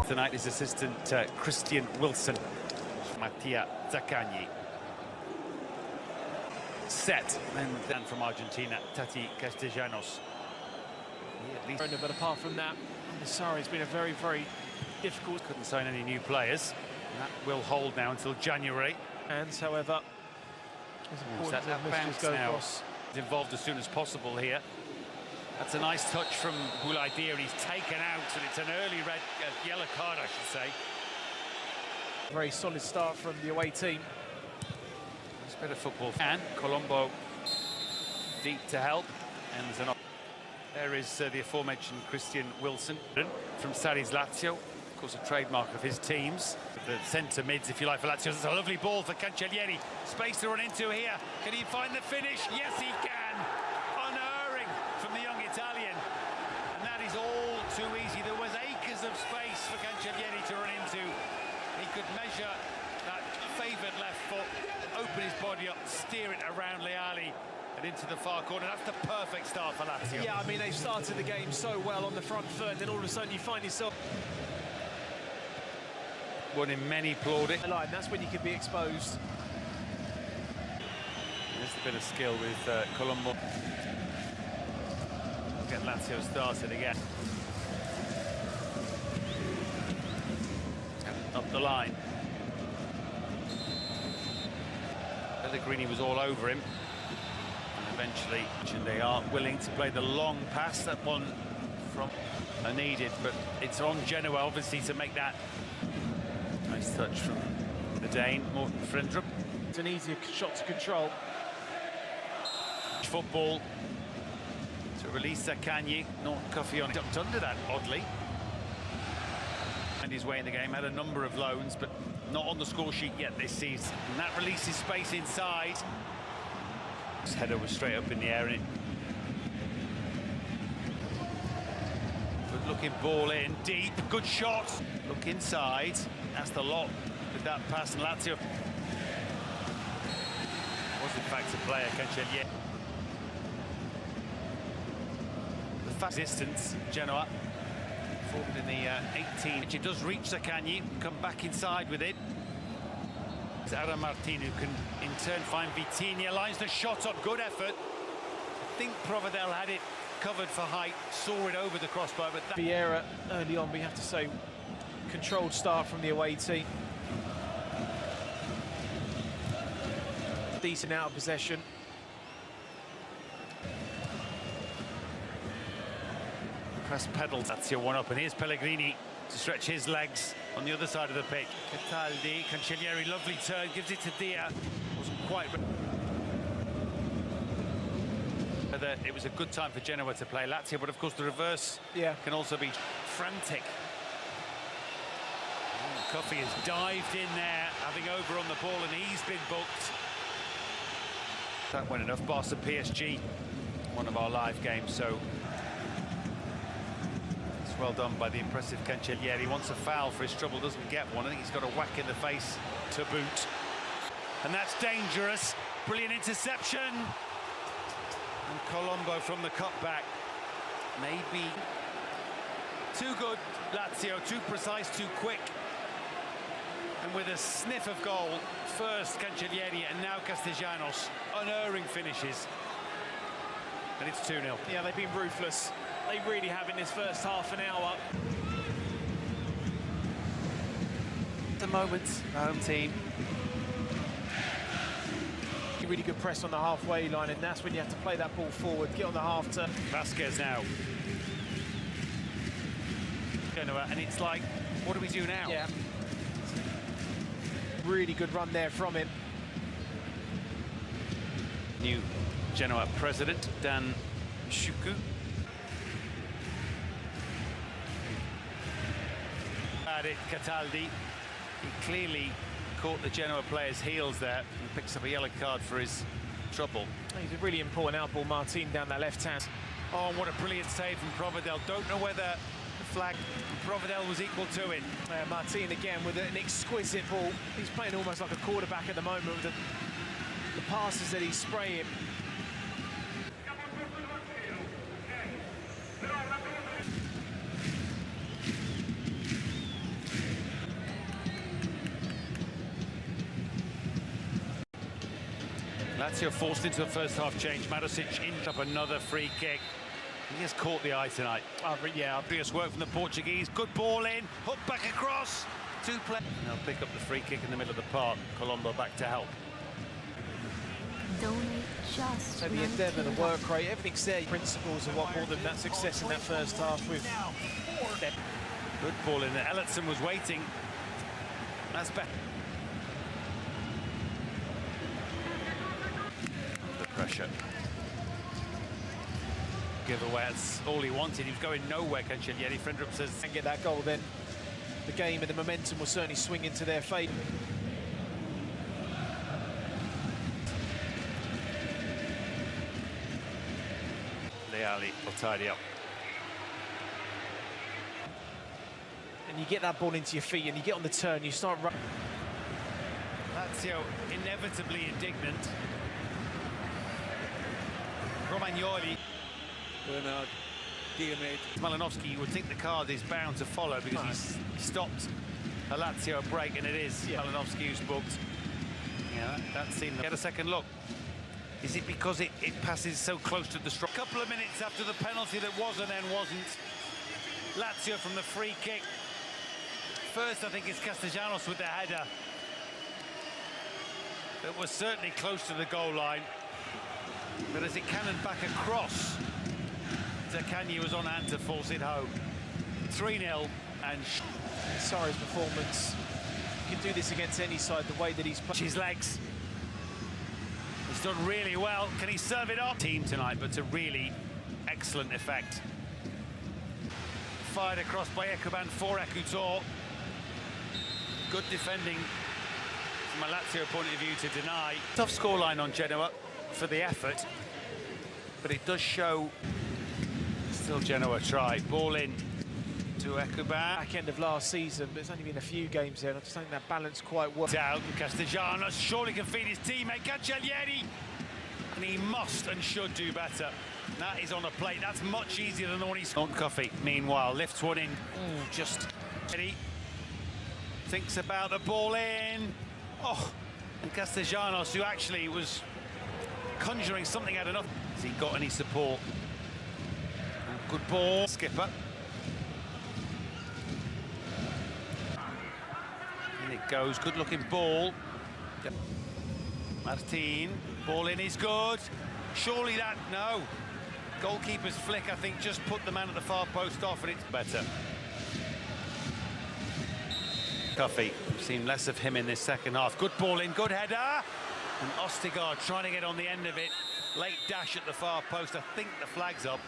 tonight, his assistant Christian Wilson. Mattia Zaccagni. Set, and then from Argentina, Tati Castellanos. But apart from that, sorry, it's been a very, very difficult. Couldn't sign any new players. And that will hold now until January. And however, it's important that messages go across. He's involved as soon as possible here. That's a nice touch from Boulaïdia, and he's taken out, and it's an early red, yellow card, I should say. Very solid start from the away team. It's a bit of football. And Colombo deep to help. And there's an... There is the aforementioned Christian Wilson from Sarri's Lazio. Of course, a trademark of his teams. The centre mids, if you like, for Lazio. It's a lovely ball for Cancellieri. Space to run into here. Can he find the finish? Yes, he can. Unerring from the young Italian. And that is all too easy. There was acres of space for Cancellieri to run into. He could measure that favoured left foot, open his body up, steer it around Leali and into the far corner. That's the perfect start for Lazio. Yeah, I mean, they've started the game so well on the front foot, and then all of a sudden you find yourself... One in many plaudit. That's when you could be exposed. There's a bit of skill with Colombo. Get Lazio started again. Up the line. Pellegrini was all over him. And eventually, they are willing to play the long pass. That one from needed, but it's on Genoa, obviously, to make that. Nice touch from the Dane, Morten Frendrup. It's an easier shot to control. Football to release Zaccagni. Not Coffioni ducked under that, oddly. And his way in the game, had a number of loans, but not on the score sheet yet this season. And that releases space inside. His header was straight up in the air, and it... Good looking ball in, deep, good shot. Look inside, that's the lot with that pass, and Lazio was in fact a player, Cancellieri. The fast distance, Genoa. Forward in the 18. It does reach Zaccagni, come back inside with it. It's Adam Martin who can in turn find Vitinha, lines the shot up, good effort. I think Provedel had it covered for height, saw it over the crossbar, but that... Vieira early on, we have to say, controlled start from the away team. Decent out of possession. Press pedal, that's your one up, and here's Pellegrini to stretch his legs on the other side of the pitch. Cataldi, Cancellieri, lovely turn, gives it to Dia. Wasn't quite... Whether it was a good time for Genoa to play Lazio, but of course the reverse can also be frantic. Coffey has dived in there, having over on the ball, and he's been booked. That went enough. Barca PSG, one of our live games, so it's well done by the impressive Cancellieri. He wants a foul for his trouble, doesn't get one. I think he's got a whack in the face to boot. And that's dangerous. Brilliant interception. And Colombo from the cutback. Maybe too good, Lazio, too precise, too quick. And with a sniff of goal, first Cancellieri and now Castellanos, unerring finishes. And it's 2-0. Yeah, they've been ruthless. They really have in this first half an hour. The moment, home team. Really good press on the halfway line, and that's when you have to play that ball forward, get on the half turn. Vasquez now. And it's like, what do we do now? Yeah. Really good run there from him. New Genoa president, Dan Shuku. At it, Cataldi. He clearly caught the Genoa player's heels there and picks up a yellow card for his trouble. He's a really important outball, Martin, down that left hand. Oh, what a brilliant save from Provedel. Don't know whether the flag Provedel was equal to it. Martin again with an exquisite ball. He's playing almost like a quarterback at the moment with the passes that he's spraying. Lazio forced into a first half change. Matosic in up another free kick. He has caught the eye tonight. Yeah. Obvious work from the Portuguese. Good ball in. Hook back across. Two players. They'll pick up the free kick in the middle of the park. Colombo back to help. So the endeavour, the work rate, everything's there. Principles of what brought them that success in that first half with them. Good ball in there. Ellison was waiting. That's better. The pressure. Giveaway, that's all he wanted. He was going nowhere, Cancellieri. Frendrup says... And get that goal, then the game and the momentum will certainly swing into their favour. Leali will tidy up. And you get that ball into your feet and you get on the turn, you start running. Lazio inevitably indignant. Romagnoli. Bernard, teammate. Malinowski, you would think the card is bound to follow because he's stopped a Lazio break, and it is Malinowski who's booked. Yeah, that's seen. Get a second look. Is it because it passes so close to the strike? A couple of minutes after the penalty that was and then wasn't. Lazio from the free kick. First, I think it's Castellanos with the header. It was certainly close to the goal line. But as it cannoned back across, Zaccagni was on hand to force it home. 3-0 and... Sarri's performance. You can do this against any side, the way that he's played. His legs. He's done really well. Can he serve it up? Team tonight, but to really excellent effect. Fired across by Ekuban for Ekutor. Good defending from a Lazio point of view to deny. Tough scoreline on Genoa for the effort, but it does show still Genoa try. Ball in to Ekuban. Back end of last season, but it's only been a few games there, and I just think that balance quite well. Down, Castellanos surely can feed his teammate Cancellieri, and he must and should do better. That is on a plate. That's much easier than the one he's on. Coffee, meanwhile, lifts one in. Ooh, just Eddie thinks about the ball in. Oh, and Castellanos, who actually was conjuring something out of nothing. Has he got any support? Good ball, skipper. In it goes, good-looking ball. Martin, ball in is good. Surely that, no. Goalkeeper's flick, I think, just put the man at the far post off, and it's better. Coffee, we've seen less of him in this second half. Good ball in, good header. And Ostigard trying to get on the end of it. Late dash at the far post. I think the flag's up.